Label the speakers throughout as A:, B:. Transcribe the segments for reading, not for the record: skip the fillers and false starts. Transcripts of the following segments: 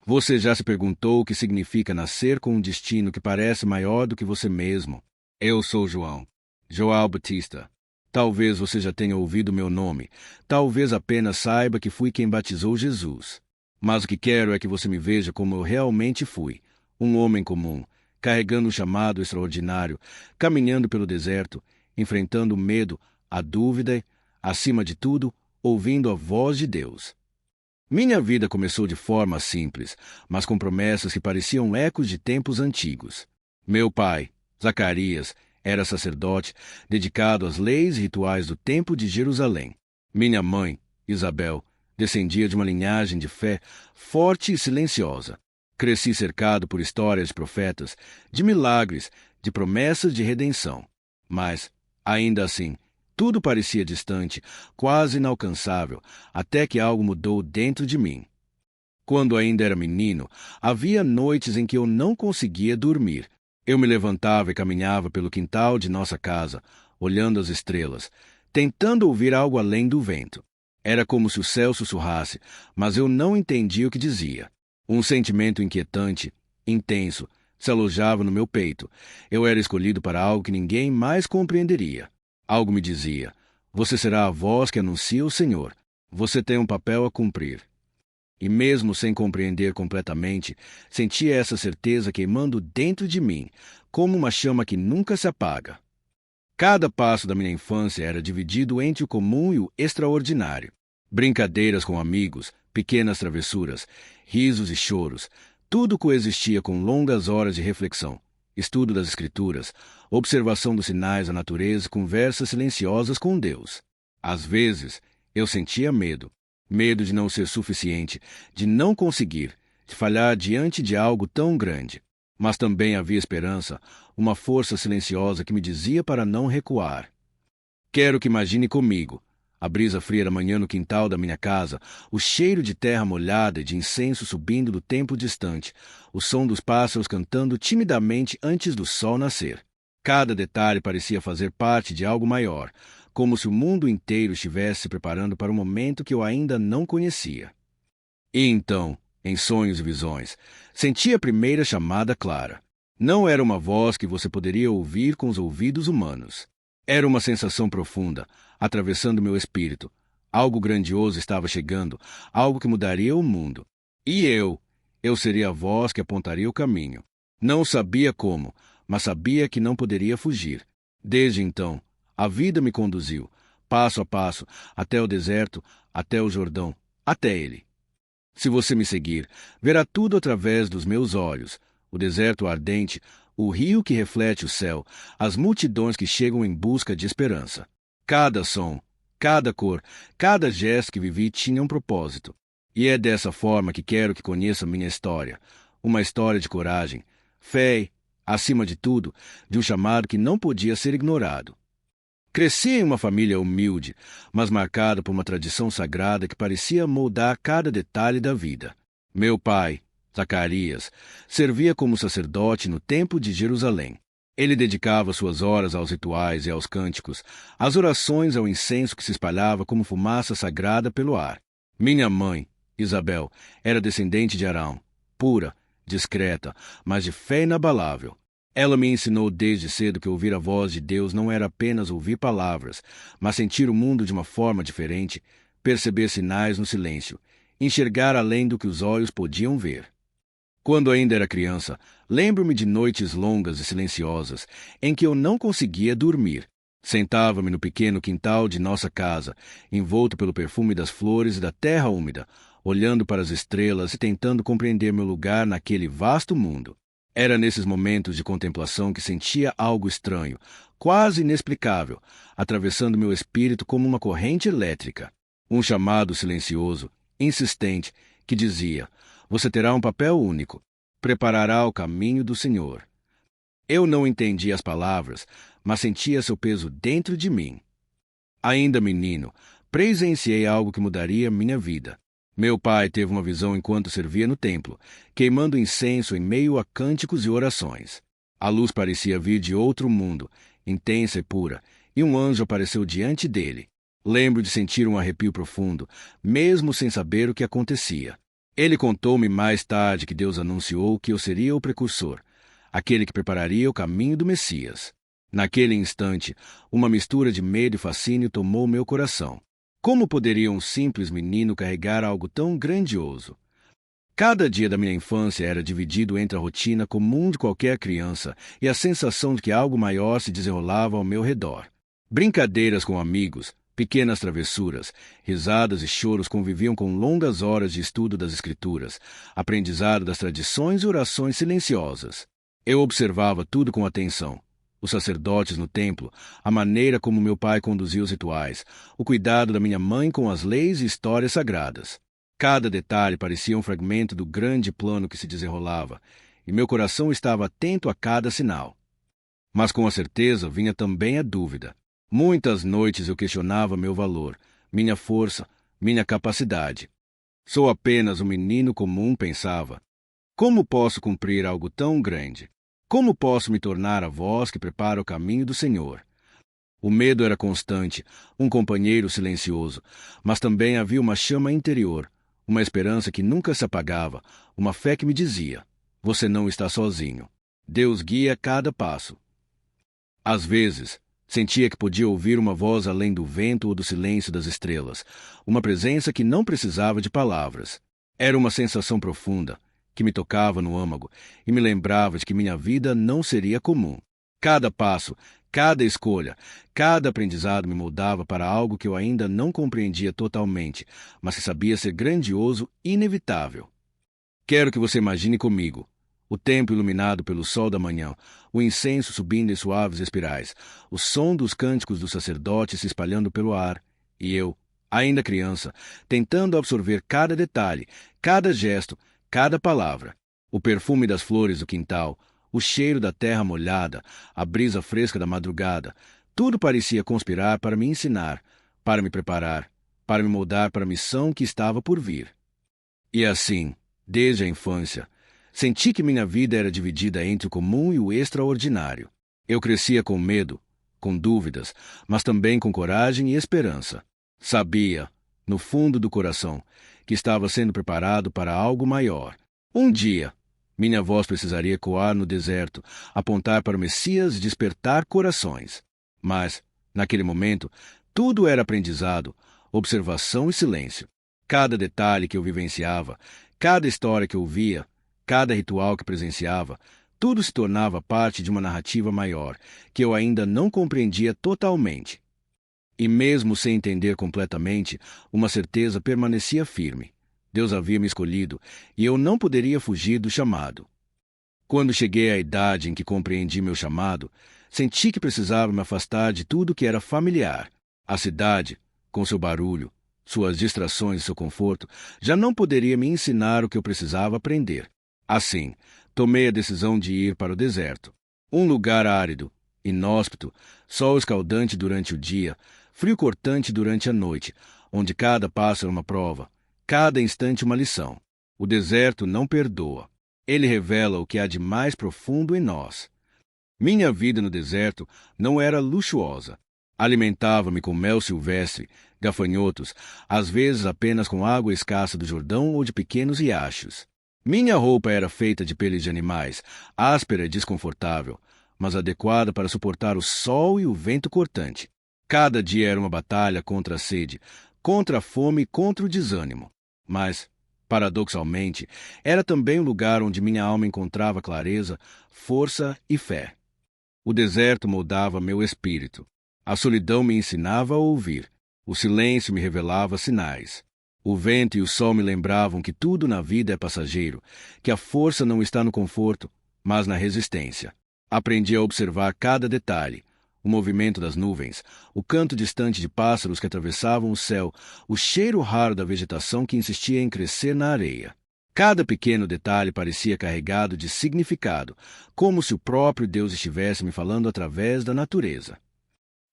A: Você já se perguntou o que significa nascer com um destino que parece maior do que você mesmo? Eu sou João Batista. Talvez você já tenha ouvido meu nome. Talvez apenas saiba que fui quem batizou Jesus. Mas o que quero é que você me veja como eu realmente fui. Um homem comum, carregando um chamado extraordinário, caminhando pelo deserto, enfrentando o medo, a dúvida, acima de tudo, ouvindo a voz de Deus. Minha vida começou de forma simples, mas com promessas que pareciam ecos de tempos antigos. Meu pai, Zacarias, era sacerdote, dedicado às leis e rituais do Templo de Jerusalém. Minha mãe, Isabel, descendia de uma linhagem de fé forte e silenciosa. Cresci cercado por histórias de profetas, de milagres, de promessas de redenção. Mas, ainda assim, tudo parecia distante, quase inalcançável, até que algo mudou dentro de mim. Quando ainda era menino, havia noites em que eu não conseguia dormir. Eu me levantava e caminhava pelo quintal de nossa casa, olhando as estrelas, tentando ouvir algo além do vento. Era como se o céu sussurrasse, mas eu não entendia o que dizia. Um sentimento inquietante, intenso, se alojava no meu peito. Eu era escolhido para algo que ninguém mais compreenderia. Algo me dizia: você será a voz que anuncia o Senhor. Você tem um papel a cumprir. E mesmo sem compreender completamente, sentia essa certeza queimando dentro de mim, como uma chama que nunca se apaga. Cada passo da minha infância era dividido entre o comum e o extraordinário. Brincadeiras com amigos, pequenas travessuras, risos e choros, tudo coexistia com longas horas de reflexão, estudo das Escrituras, observação dos sinais da natureza e conversas silenciosas com Deus. Às vezes, eu sentia medo. Medo de não ser suficiente, de não conseguir, de falhar diante de algo tão grande. Mas também havia esperança, uma força silenciosa que me dizia para não recuar. Quero que imagine comigo. A brisa fria da manhã no quintal da minha casa, o cheiro de terra molhada e de incenso subindo do templo distante, o som dos pássaros cantando timidamente antes do sol nascer. Cada detalhe parecia fazer parte de algo maior, como se o mundo inteiro estivesse se preparando para um momento que eu ainda não conhecia. E então, em sonhos e visões, senti a primeira chamada clara. Não era uma voz que você poderia ouvir com os ouvidos humanos. Era uma sensação profunda, atravessando meu espírito. Algo grandioso estava chegando, algo que mudaria o mundo. E eu seria a voz que apontaria o caminho. Não sabia como, mas sabia que não poderia fugir. Desde então, a vida me conduziu, passo a passo, até o deserto, até o Jordão, até ele. Se você me seguir, verá tudo através dos meus olhos, o deserto ardente, o rio que reflete o céu, as multidões que chegam em busca de esperança. Cada som, cada cor, cada gesto que vivi tinha um propósito. E é dessa forma que quero que conheça minha história. Uma história de coragem, fé e, acima de tudo, de um chamado que não podia ser ignorado. Cresci em uma família humilde, mas marcada por uma tradição sagrada que parecia moldar cada detalhe da vida. Meu pai, Zacarias, servia como sacerdote no Templo de Jerusalém. Ele dedicava suas horas aos rituais e aos cânticos, às orações e ao incenso que se espalhava como fumaça sagrada pelo ar. Minha mãe, Isabel, era descendente de Arão, pura, discreta, mas de fé inabalável. Ela me ensinou desde cedo que ouvir a voz de Deus não era apenas ouvir palavras, mas sentir o mundo de uma forma diferente, perceber sinais no silêncio, enxergar além do que os olhos podiam ver. Quando ainda era criança, lembro-me de noites longas e silenciosas, em que eu não conseguia dormir. Sentava-me no pequeno quintal de nossa casa, envolto pelo perfume das flores e da terra úmida, olhando para as estrelas e tentando compreender meu lugar naquele vasto mundo. Era nesses momentos de contemplação que sentia algo estranho, quase inexplicável, atravessando meu espírito como uma corrente elétrica. Um chamado silencioso, insistente, que dizia: você terá um papel único, preparará o caminho do Senhor. Eu não entendia as palavras, mas sentia seu peso dentro de mim. Ainda menino, presenciei algo que mudaria minha vida. Meu pai teve uma visão enquanto servia no templo, queimando incenso em meio a cânticos e orações. A luz parecia vir de outro mundo, intensa e pura, e um anjo apareceu diante dele. Lembro de sentir um arrepio profundo, mesmo sem saber o que acontecia. Ele contou-me mais tarde que Deus anunciou que eu seria o precursor, aquele que prepararia o caminho do Messias. Naquele instante, uma mistura de medo e fascínio tomou meu coração. Como poderia um simples menino carregar algo tão grandioso? Cada dia da minha infância era dividido entre a rotina comum de qualquer criança e a sensação de que algo maior se desenrolava ao meu redor. Brincadeiras com amigos, pequenas travessuras, risadas e choros conviviam com longas horas de estudo das Escrituras, aprendizado das tradições e orações silenciosas. Eu observava tudo com atenção. Os sacerdotes no templo, a maneira como meu pai conduzia os rituais, o cuidado da minha mãe com as leis e histórias sagradas. Cada detalhe parecia um fragmento do grande plano que se desenrolava, e meu coração estava atento a cada sinal. Mas com a certeza vinha também a dúvida. Muitas noites eu questionava meu valor, minha força, minha capacidade. Sou apenas um menino comum, pensava. Como posso cumprir algo tão grande? Como posso me tornar a voz que prepara o caminho do Senhor? O medo era constante, um companheiro silencioso, mas também havia uma chama interior, uma esperança que nunca se apagava, uma fé que me dizia: você não está sozinho. Deus guia cada passo. Às vezes, sentia que podia ouvir uma voz além do vento ou do silêncio das estrelas, uma presença que não precisava de palavras. Era uma sensação profunda, que me tocava no âmago e me lembrava de que minha vida não seria comum. Cada passo, cada escolha, cada aprendizado me moldava para algo que eu ainda não compreendia totalmente, mas que sabia ser grandioso e inevitável. Quero que você imagine comigo o templo iluminado pelo sol da manhã, o incenso subindo em suaves espirais, o som dos cânticos dos sacerdotes se espalhando pelo ar, e eu, ainda criança, tentando absorver cada detalhe, cada gesto, cada palavra. O perfume das flores do quintal, o cheiro da terra molhada, a brisa fresca da madrugada, tudo parecia conspirar para me ensinar, para me preparar, para me moldar para a missão que estava por vir. E assim, desde a infância, senti que minha vida era dividida entre o comum e o extraordinário. Eu crescia com medo, com dúvidas, mas também com coragem e esperança. Sabia, no fundo do coração, que estava sendo preparado para algo maior. Um dia, minha voz precisaria ecoar no deserto, apontar para o Messias e despertar corações. Mas, naquele momento, tudo era aprendizado, observação e silêncio. Cada detalhe que eu vivenciava, cada história que ouvia, cada ritual que presenciava, tudo se tornava parte de uma narrativa maior, que eu ainda não compreendia totalmente. E mesmo sem entender completamente, uma certeza permanecia firme. Deus havia me escolhido, e eu não poderia fugir do chamado. Quando cheguei à idade em que compreendi meu chamado, senti que precisava me afastar de tudo que era familiar. A cidade, com seu barulho, suas distrações e seu conforto, já não poderia me ensinar o que eu precisava aprender. Assim, tomei a decisão de ir para o deserto. Um lugar árido, inóspito, sol escaldante durante o dia, frio cortante durante a noite, onde cada passo era uma prova, cada instante uma lição. O deserto não perdoa. Ele revela o que há de mais profundo em nós. Minha vida no deserto não era luxuosa. Alimentava-me com mel silvestre, gafanhotos, às vezes apenas com água escassa do Jordão ou de pequenos riachos. Minha roupa era feita de peles de animais, áspera e desconfortável, mas adequada para suportar o sol e o vento cortante. Cada dia era uma batalha contra a sede, contra a fome e contra o desânimo. Mas, paradoxalmente, era também o lugar onde minha alma encontrava clareza, força e fé. O deserto moldava meu espírito. A solidão me ensinava a ouvir. O silêncio me revelava sinais. O vento e o sol me lembravam que tudo na vida é passageiro, que a força não está no conforto, mas na resistência. Aprendi a observar cada detalhe, o movimento das nuvens, o canto distante de pássaros que atravessavam o céu, o cheiro raro da vegetação que insistia em crescer na areia. Cada pequeno detalhe parecia carregado de significado, como se o próprio Deus estivesse me falando através da natureza.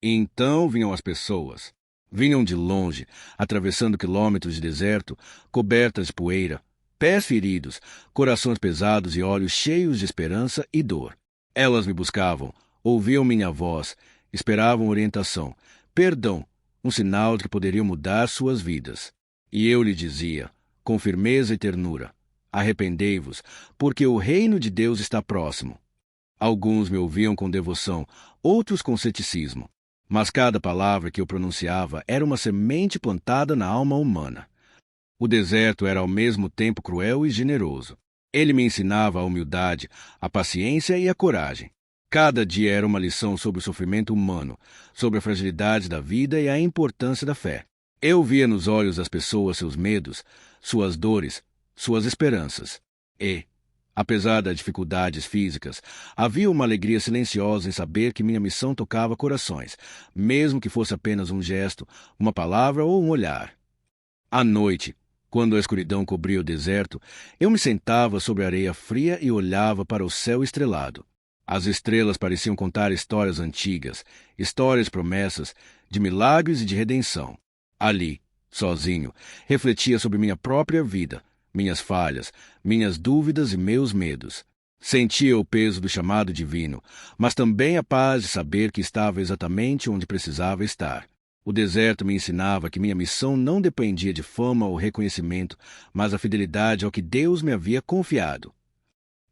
A: E então vinham as pessoas. Vinham de longe, atravessando quilômetros de deserto, cobertas de poeira, pés feridos, corações pesados e olhos cheios de esperança e dor. Elas me buscavam, ouviam minha voz, esperavam orientação, perdão, um sinal de que poderiam mudar suas vidas. E eu lhe dizia: com firmeza e ternura: arrependei-vos, porque o reino de Deus está próximo. Alguns me ouviam com devoção, outros com ceticismo. Mas cada palavra que eu pronunciava era uma semente plantada na alma humana. O deserto era ao mesmo tempo cruel e generoso. Ele me ensinava a humildade, a paciência e a coragem. Cada dia era uma lição sobre o sofrimento humano, sobre a fragilidade da vida e a importância da fé. Eu via nos olhos das pessoas seus medos, suas dores, suas esperanças. E, apesar das dificuldades físicas, havia uma alegria silenciosa em saber que minha missão tocava corações, mesmo que fosse apenas um gesto, uma palavra ou um olhar. À noite, quando a escuridão cobria o deserto, eu me sentava sobre a areia fria e olhava para o céu estrelado. As estrelas pareciam contar histórias antigas, histórias de promessas, de milagres e de redenção. Ali, sozinho, refletia sobre minha própria vida, minhas falhas, minhas dúvidas e meus medos. Sentia o peso do chamado divino, mas também a paz de saber que estava exatamente onde precisava estar. O deserto me ensinava que minha missão não dependia de fama ou reconhecimento, mas a fidelidade ao que Deus me havia confiado.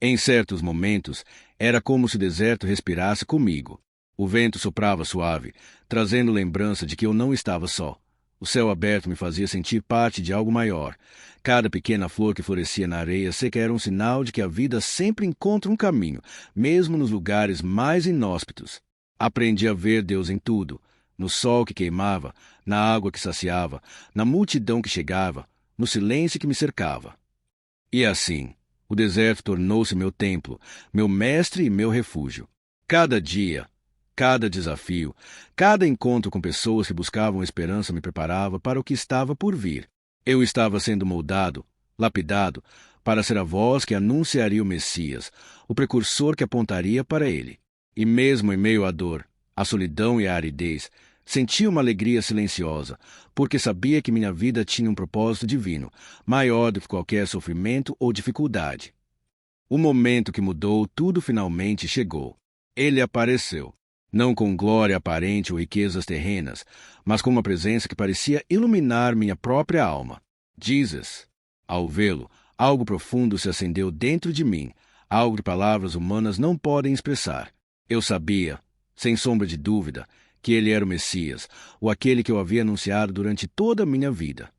A: Em certos momentos, era como se o deserto respirasse comigo. O vento soprava suave, trazendo lembrança de que eu não estava só. O céu aberto me fazia sentir parte de algo maior. Cada pequena flor que florescia na areia seca era um sinal de que a vida sempre encontra um caminho, mesmo nos lugares mais inóspitos. Aprendi a ver Deus em tudo, no sol que queimava, na água que saciava, na multidão que chegava, no silêncio que me cercava. E assim, o deserto tornou-se meu templo, meu mestre e meu refúgio. Cada dia, cada desafio, cada encontro com pessoas que buscavam esperança me preparava para o que estava por vir. Eu estava sendo moldado, lapidado, para ser a voz que anunciaria o Messias, o precursor que apontaria para ele. E mesmo em meio à dor, à solidão e à aridez, sentia uma alegria silenciosa, porque sabia que minha vida tinha um propósito divino, maior do que qualquer sofrimento ou dificuldade. O momento que mudou tudo finalmente chegou. Ele apareceu. Não com glória aparente ou riquezas terrenas, mas com uma presença que parecia iluminar minha própria alma. Jesus. Ao vê-lo, algo profundo se acendeu dentro de mim, algo que palavras humanas não podem expressar. Eu sabia, sem sombra de dúvida, que ele era o Messias, ou aquele que eu havia anunciado durante toda a minha vida.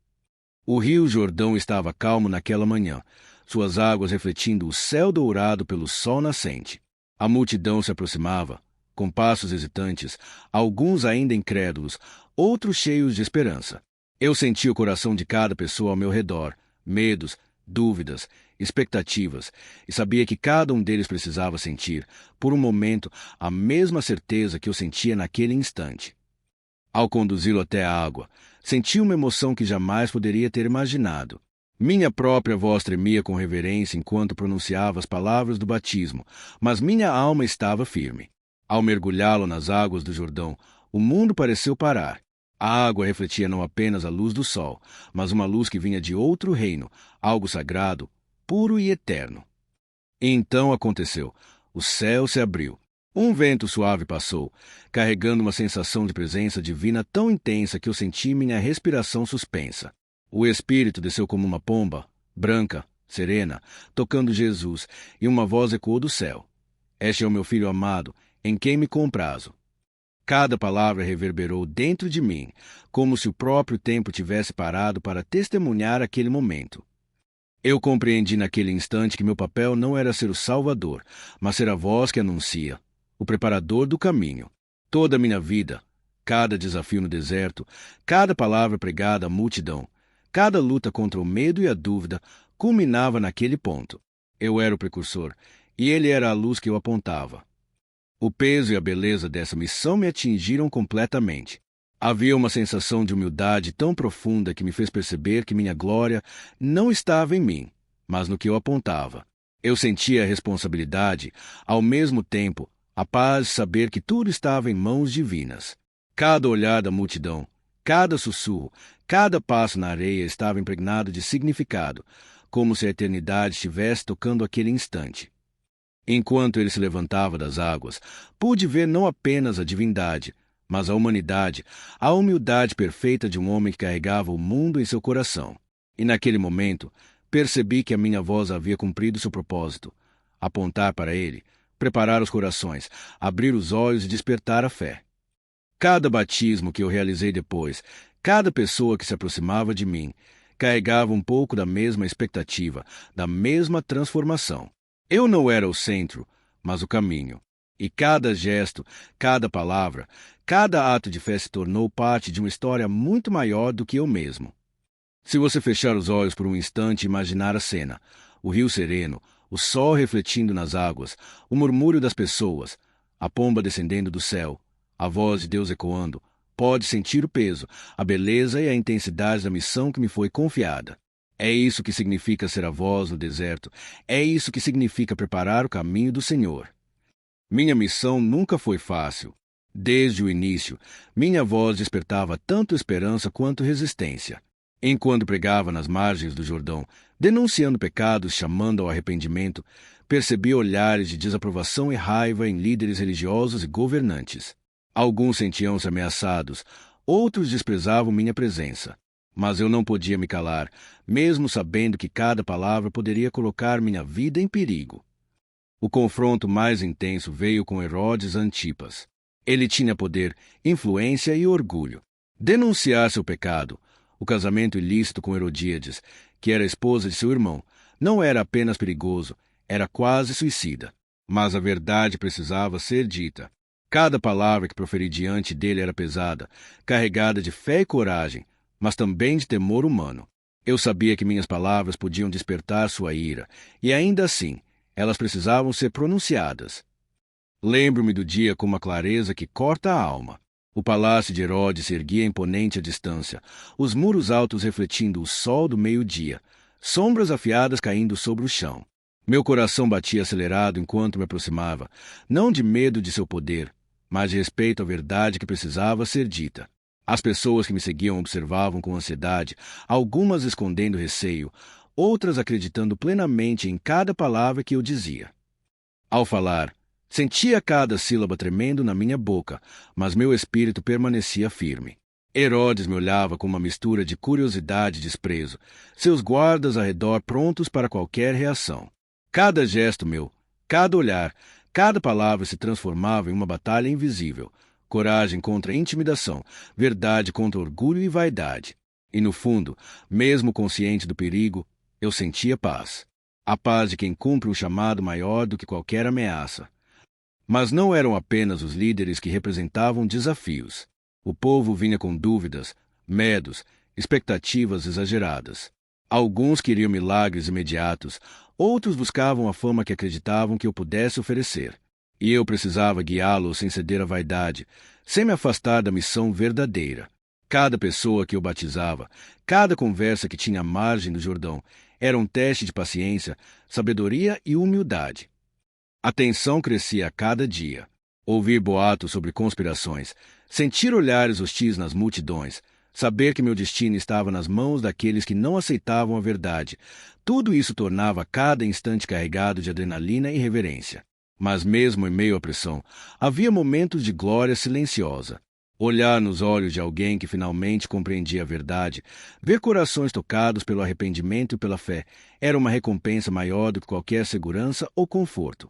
A: O rio Jordão estava calmo naquela manhã, suas águas refletindo o céu dourado pelo sol nascente. A multidão se aproximava, com passos hesitantes, alguns ainda incrédulos, outros cheios de esperança. Eu sentia o coração de cada pessoa ao meu redor, medos, dúvidas, expectativas, e sabia que cada um deles precisava sentir, por um momento, a mesma certeza que eu sentia naquele instante. Ao conduzi-lo até a água, senti uma emoção que jamais poderia ter imaginado. Minha própria voz tremia com reverência enquanto pronunciava as palavras do batismo, mas minha alma estava firme. Ao mergulhá-lo nas águas do Jordão, o mundo pareceu parar. A água refletia não apenas a luz do sol, mas uma luz que vinha de outro reino, algo sagrado, puro e eterno. E então aconteceu. O céu se abriu. Um vento suave passou, carregando uma sensação de presença divina tão intensa que eu senti minha respiração suspensa. O Espírito desceu como uma pomba, branca, serena, tocando Jesus, e uma voz ecoou do céu: "Este é o meu filho amado, em quem me comprazo." Cada palavra reverberou dentro de mim, como se o próprio tempo tivesse parado para testemunhar aquele momento. Eu compreendi naquele instante que meu papel não era ser o Salvador, mas ser a voz que anuncia, o preparador do caminho. Toda a minha vida, cada desafio no deserto, cada palavra pregada à multidão, cada luta contra o medo e a dúvida, culminava naquele ponto. Eu era o precursor, e ele era a luz que eu apontava. O peso e a beleza dessa missão me atingiram completamente. Havia uma sensação de humildade tão profunda que me fez perceber que minha glória não estava em mim, mas no que eu apontava. Eu sentia a responsabilidade, ao mesmo tempo, a paz de saber que tudo estava em mãos divinas. Cada olhar da multidão, cada sussurro, cada passo na areia estava impregnado de significado, como se a eternidade estivesse tocando aquele instante. Enquanto ele se levantava das águas, pude ver não apenas a divindade, mas a humanidade, a humildade perfeita de um homem que carregava o mundo em seu coração. E naquele momento, percebi que a minha voz havia cumprido seu propósito: apontar para ele, preparar os corações, abrir os olhos e despertar a fé. Cada batismo que eu realizei depois, cada pessoa que se aproximava de mim, carregava um pouco da mesma expectativa, da mesma transformação. Eu não era o centro, mas o caminho. E cada gesto, cada palavra, cada ato de fé se tornou parte de uma história muito maior do que eu mesmo. Se você fechar os olhos por um instante e imaginar a cena, o rio sereno, o sol refletindo nas águas, o murmúrio das pessoas, a pomba descendendo do céu, a voz de Deus ecoando, pode sentir o peso, a beleza e a intensidade da missão que me foi confiada. É isso que significa ser a voz no deserto. É isso que significa preparar o caminho do Senhor. Minha missão nunca foi fácil. Desde o início, minha voz despertava tanto esperança quanto resistência. Enquanto pregava nas margens do Jordão, denunciando pecados, chamando ao arrependimento, percebi olhares de desaprovação e raiva em líderes religiosos e governantes. Alguns sentiam-se ameaçados, outros desprezavam minha presença. Mas eu não podia me calar, mesmo sabendo que cada palavra poderia colocar minha vida em perigo. O confronto mais intenso veio com Herodes Antipas. Ele tinha poder, influência e orgulho. Denunciar seu pecado, o casamento ilícito com Herodíades, que era esposa de seu irmão, não era apenas perigoso, era quase suicida. Mas a verdade precisava ser dita. Cada palavra que proferi diante dele era pesada, carregada de fé e coragem, mas também de temor humano. Eu sabia que minhas palavras podiam despertar sua ira, e ainda assim, elas precisavam ser pronunciadas. Lembro-me do dia com uma clareza que corta a alma. O palácio de Herodes se erguia imponente à distância, os muros altos refletindo o sol do meio-dia, sombras afiadas caindo sobre o chão. Meu coração batia acelerado enquanto me aproximava, não de medo de seu poder, mas de respeito à verdade que precisava ser dita. As pessoas que me seguiam observavam com ansiedade, algumas escondendo receio, outras acreditando plenamente em cada palavra que eu dizia. Ao falar, sentia cada sílaba tremendo na minha boca, mas meu espírito permanecia firme. Herodes me olhava com uma mistura de curiosidade e desprezo, seus guardas ao redor prontos para qualquer reação. Cada gesto meu, cada olhar, cada palavra se transformava em uma batalha invisível. Coragem contra intimidação, verdade contra orgulho e vaidade. E no fundo, mesmo consciente do perigo, eu sentia paz. A paz de quem cumpre um chamado maior do que qualquer ameaça. Mas não eram apenas os líderes que representavam desafios. O povo vinha com dúvidas, medos, expectativas exageradas. Alguns queriam milagres imediatos, outros buscavam a fama que acreditavam que eu pudesse oferecer. E eu precisava guiá-los sem ceder à vaidade, sem me afastar da missão verdadeira. Cada pessoa que eu batizava, cada conversa que tinha à margem do Jordão, era um teste de paciência, sabedoria e humildade. A tensão crescia a cada dia. Ouvir boatos sobre conspirações, sentir olhares hostis nas multidões, saber que meu destino estava nas mãos daqueles que não aceitavam a verdade, tudo isso tornava cada instante carregado de adrenalina e reverência. Mas mesmo em meio à pressão, havia momentos de glória silenciosa. Olhar nos olhos de alguém que finalmente compreendia a verdade, ver corações tocados pelo arrependimento e pela fé, era uma recompensa maior do que qualquer segurança ou conforto.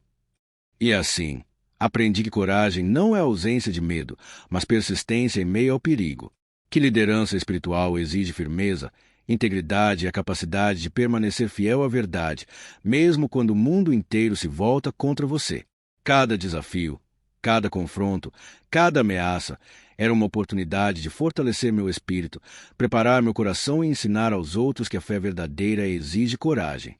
A: E assim, aprendi que coragem não é ausência de medo, mas persistência em meio ao perigo. Que liderança espiritual exige firmeza, integridade e a capacidade de permanecer fiel à verdade, mesmo quando o mundo inteiro se volta contra você. Cada desafio, cada confronto, cada ameaça era uma oportunidade de fortalecer meu espírito, preparar meu coração e ensinar aos outros que a fé verdadeira exige coragem.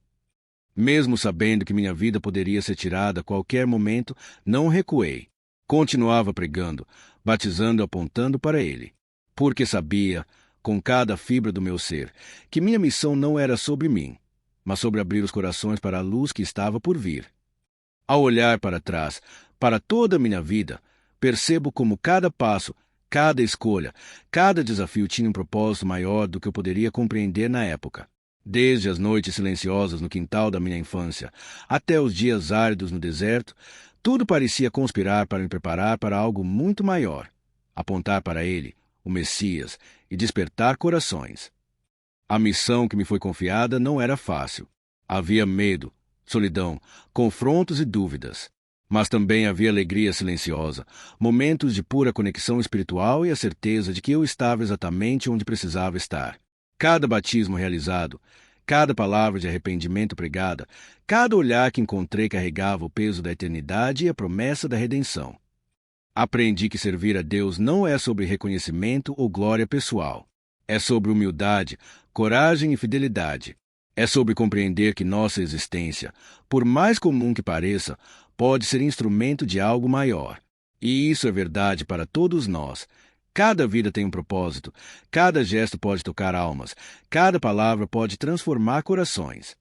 A: Mesmo sabendo que minha vida poderia ser tirada a qualquer momento, não recuei. Continuava pregando, batizando e apontando para ele. Porque sabia, com cada fibra do meu ser, que minha missão não era sobre mim, mas sobre abrir os corações para a luz que estava por vir. Ao olhar para trás, para toda a minha vida, percebo como cada passo, cada escolha, cada desafio tinha um propósito maior do que eu poderia compreender na época. Desde as noites silenciosas no quintal da minha infância, até os dias áridos no deserto, tudo parecia conspirar para me preparar para algo muito maior, apontar para ele, o Messias, e despertar corações. A missão que me foi confiada não era fácil. Havia medo, solidão, confrontos e dúvidas. Mas também havia alegria silenciosa, momentos de pura conexão espiritual e a certeza de que eu estava exatamente onde precisava estar. Cada batismo realizado, cada palavra de arrependimento pregada, cada olhar que encontrei carregava o peso da eternidade e a promessa da redenção. Aprendi que servir a Deus não é sobre reconhecimento ou glória pessoal. É sobre humildade, coragem e fidelidade. É sobre compreender que nossa existência, por mais comum que pareça, pode ser instrumento de algo maior. E isso é verdade para todos nós. Cada vida tem um propósito, cada gesto pode tocar almas, cada palavra pode transformar corações.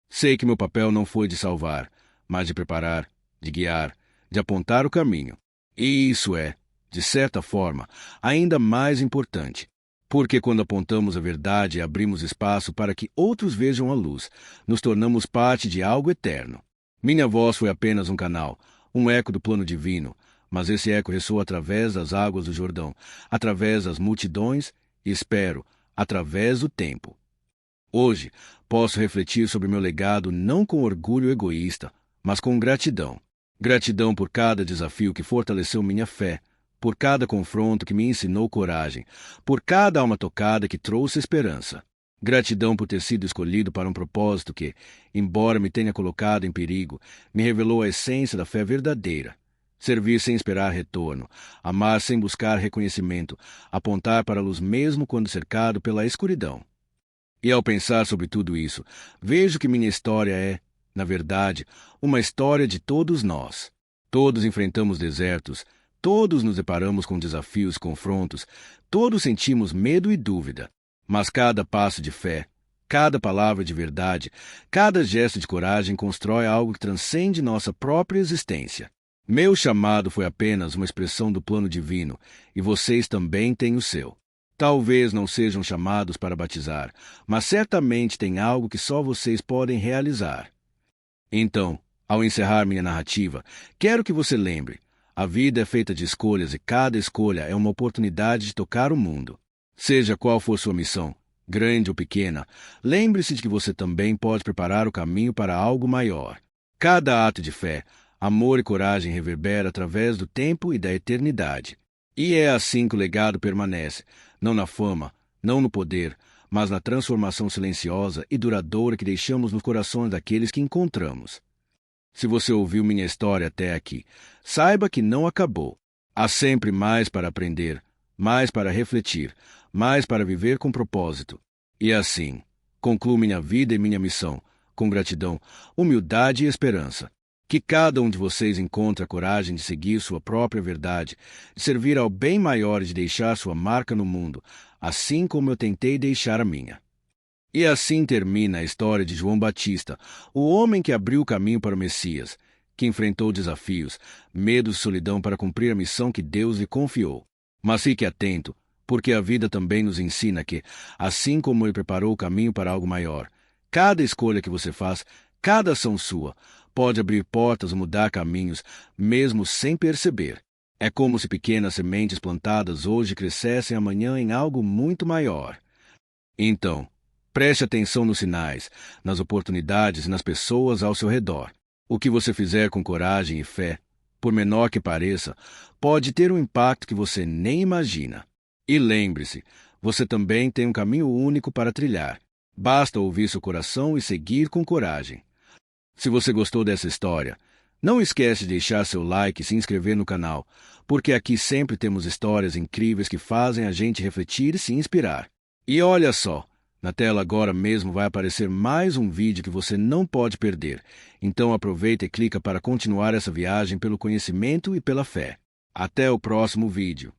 A: Sei que meu papel não foi de salvar, mas de preparar, de guiar, de apontar o caminho. E isso é, de certa forma, ainda mais importante. Porque quando apontamos a verdade e abrimos espaço para que outros vejam a luz, nos tornamos parte de algo eterno. Minha voz foi apenas um canal, um eco do plano divino, mas esse eco ressoa através das águas do Jordão, através das multidões e, espero, através do tempo. Hoje, posso refletir sobre meu legado não com orgulho egoísta, mas com gratidão. Gratidão por cada desafio que fortaleceu minha fé, por cada confronto que me ensinou coragem, por cada alma tocada que trouxe esperança. Gratidão por ter sido escolhido para um propósito que, embora me tenha colocado em perigo, me revelou a essência da fé verdadeira. Servir sem esperar retorno, amar sem buscar reconhecimento, apontar para a luz mesmo quando cercado pela escuridão. E ao pensar sobre tudo isso, vejo que minha história é, na verdade, uma história de todos nós. Todos enfrentamos desertos, todos nos deparamos com desafios e confrontos, todos sentimos medo e dúvida. Mas cada passo de fé, cada palavra de verdade, cada gesto de coragem constrói algo que transcende nossa própria existência. Meu chamado foi apenas uma expressão do plano divino, e vocês também têm o seu. Talvez não sejam chamados para batizar, mas certamente tem algo que só vocês podem realizar. Então, ao encerrar minha narrativa, quero que você lembre: a vida é feita de escolhas e cada escolha é uma oportunidade de tocar o mundo. Seja qual for sua missão, grande ou pequena, lembre-se de que você também pode preparar o caminho para algo maior. Cada ato de fé, amor e coragem reverbera através do tempo e da eternidade. E é assim que o legado permanece, não na fama, não no poder, mas na transformação silenciosa e duradoura que deixamos nos corações daqueles que encontramos. Se você ouviu minha história até aqui, saiba que não acabou. Há sempre mais para aprender, mais para refletir, mais para viver com propósito. E assim, concluo minha vida e minha missão, com gratidão, humildade e esperança. Que cada um de vocês encontre a coragem de seguir sua própria verdade, de servir ao bem maior e de deixar sua marca no mundo, assim como eu tentei deixar a minha. E assim termina a história de João Batista, o homem que abriu o caminho para o Messias, que enfrentou desafios, medos e solidão para cumprir a missão que Deus lhe confiou. Mas fique atento, porque a vida também nos ensina que, assim como Ele preparou o caminho para algo maior, cada escolha que você faz, cada ação sua, pode abrir portas ou mudar caminhos, mesmo sem perceber. É como se pequenas sementes plantadas hoje crescessem amanhã em algo muito maior. Então, preste atenção nos sinais, nas oportunidades e nas pessoas ao seu redor. O que você fizer com coragem e fé, por menor que pareça, pode ter um impacto que você nem imagina. E lembre-se, você também tem um caminho único para trilhar. Basta ouvir seu coração e seguir com coragem. Se você gostou dessa história, não esquece de deixar seu like e se inscrever no canal, porque aqui sempre temos histórias incríveis que fazem a gente refletir e se inspirar. E olha só, na tela agora mesmo vai aparecer mais um vídeo que você não pode perder. Então aproveita e clica para continuar essa viagem pelo conhecimento e pela fé. Até o próximo vídeo.